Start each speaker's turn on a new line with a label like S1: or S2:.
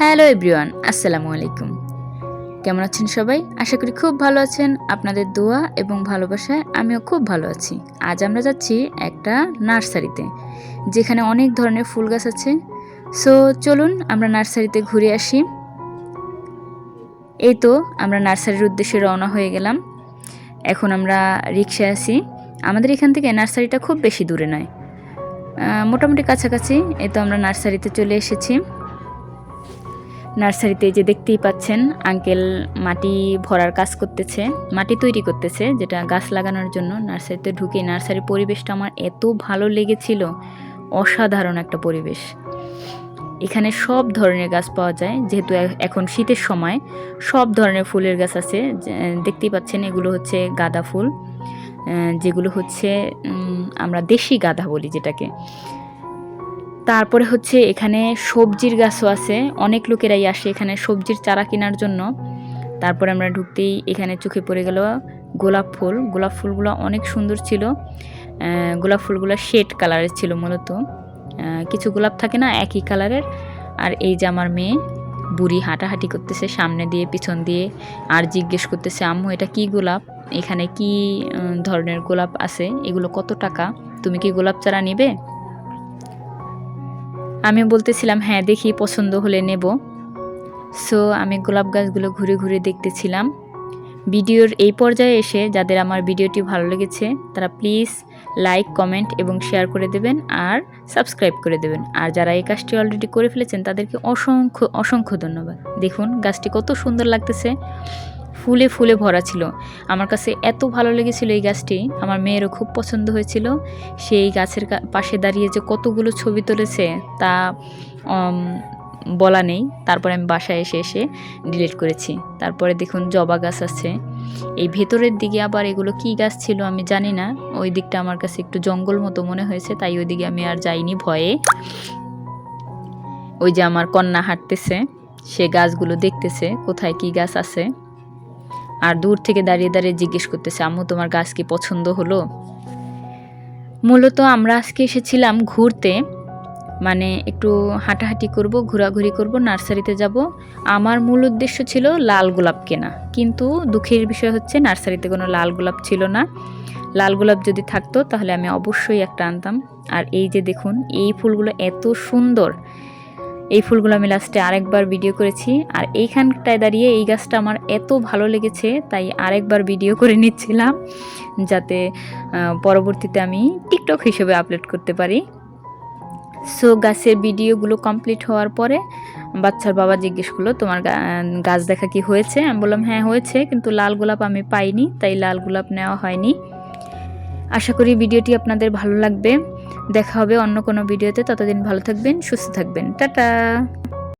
S1: Hello everyone, আসসালামু আলাইকুম। কেমন আছেন সবাই? আশা করি খুব ভালো আছেন। আপনাদের দোয়া এবং ভালোবাসায় আমিও খুব ভালো আছি। আজ আমরা যাচ্ছি একটা নার্সারিতে, যেখানে অনেক ধরনের ফুল গাছ আছে। সো চলুন আমরা নার্সারিতে ঘুরে আসি। এই তো আমরা নার্সারির উদ্দেশ্যে রওনা হয়ে গেলাম। এখন আমরা রিকশায় আছি। আমাদের এখান থেকে নার্সারিটা খুব বেশি দূরে নয়, মোটামুটি কাছাকাছি। এই তো আমরা নার্সারিতে চলে এসেছি। নার্সারিতে যে দেখতেই পাচ্ছেন আঙ্কেল মাটি ভরার কাজ করতেছে, মাটি তৈরি করতেছে যেটা গাছ লাগানোর জন্য। নার্সারিতে ঢুকে নার্সারির পরিবেশটা আমার এত ভালো লেগেছিল, অসাধারণ একটা পরিবেশ। এখানে সব ধরনের গাছ পাওয়া যায়, যেহেতু এখন শীতের সময় সব ধরনের ফুলের গাছ আছে। দেখতেই পাচ্ছেন এগুলো হচ্ছে গাঁদা ফুল, যেগুলো হচ্ছে আমরা দেশি গাঁদা বলি যেটাকে। তারপরে হচ্ছে এখানে সবজির গাছও আছে, অনেক লোকেরাই আসে এখানে সবজির চারা কেনার জন্য। তারপরে আমরা ঢুকতেই এখানে চোখে পড়ে গেল গোলাপ ফুল। গোলাপ ফুলগুলো অনেক সুন্দর ছিল। গোলাপ ফুলগুলো শেড কালারের ছিল মূলত। কিছু গোলাপ থাকে না একই কালারের। আর এই যে আমার মেয়ে বুড়ি হাঁটাহাঁটি করতেছে সামনে দিয়ে পিছন দিয়ে, আর জিজ্ঞেস করতেছে আম্মু এটা কি গোলাপ, এখানে কি ধরনের গোলাপ আছে, এগুলো কত টাকা, তুমি কি গোলাপ চারা নেবে? আমি বলতেছিলাম হ্যাঁ দেখি পছন্দ হলে নেব। সো আমি গোলাপ গাছগুলো ঘুরে ঘুরে দেখতেছিলাম। ভিডিওর এই পর্যায়ে এসে যাদের আমার ভিডিওটি ভালো লেগেছে তারা প্লিজ লাইক, কমেন্ট এবং শেয়ার করে দেবেন আর সাবস্ক্রাইব করে দেবেন। আর যারা এই কাজটি অলরেডি করে ফেলেছেন তাদেরকে অসংখ্য অসংখ্য ধন্যবাদ। দেখুন গাছটি কত সুন্দর লাগতেছে, ফুলে ফুলে ভরা ছিল। আমার কাছে এত ভালো লেগেছিল এই গাছটি, আমার মেয়েরও খুব পছন্দ হয়েছিল। সেই গাছের পাশে দাঁড়িয়ে যে কতগুলো ছবি তুলেছে তা বলা নেই। তারপরে আমি বাসায় এসে এসে ডিলিট করেছি। তারপরে দেখুন জবা গাছ আছে। এই ভেতরের দিকে আবার এগুলো কি গাছ ছিল আমি জানি না, ওই দিকটা আমার কাছে একটু জঙ্গল মতো মনে হয়েছে, তাই ওই দিকে আমি আর যাইনি ভয়ে। ওই যে আমার কন্যা হাঁটতেছে, সে গাছগুলো দেখতেছে কোথায় কি গাছ আছে, আর দূর থেকে দাঁড়িয়ে দাঁড়িয়ে জিজ্ঞেস করতেছে আম্মু তোমার গাছ কি পছন্দ হলো। মূলত আমরা আজকে এসেছিলাম ঘুরতে, মানে একটু হাঁটাহাঁটি করব, ঘোরাঘুরি করব, নার্সারিতে যাব। আমার মূল উদ্দেশ্য ছিল লাল গোলাপ কেনা, কিন্তু দুঃখের বিষয় হচ্ছে নার্সারিতে কোনো লাল গোলাপ ছিল না। লাল গোলাপ যদি থাকতো তাহলে আমি অবশ্যই একটা আনতাম। আর এই যে দেখুন এই ফুলগুলো এত সুন্দর, এই ফুলগুলো আমি লাস্টে আরেকবার ভিডিও করেছি। আর এইখানটায় দাঁড়িয়ে এই গাছটা আমার এত ভালো লেগেছে তাই আরেকবার ভিডিও করে নিচ্ছিলাম, যাতে পরবর্তীতে আমি টিকটক হিসেবে আপলোড করতে পারি। সো গাছের ভিডিওগুলো কমপ্লিট হওয়ার পরে বাচ্চার বাবা জিজ্ঞেস করলো তোমার গাছ দেখা কি হয়েছে। আমি বললাম হ্যাঁ হয়েছে, কিন্তু লাল গোলাপ আমি পাইনি, তাই লাল গোলাপ নেওয়া হয়নি। আশা করি ভিডিওটি আপনাদের ভালো লাগবে। দেখা হবে অন্য কোনো ভিডিওতে, ততদিন ভালো থাকবেন, সুস্থ থাকবেন, টাটা।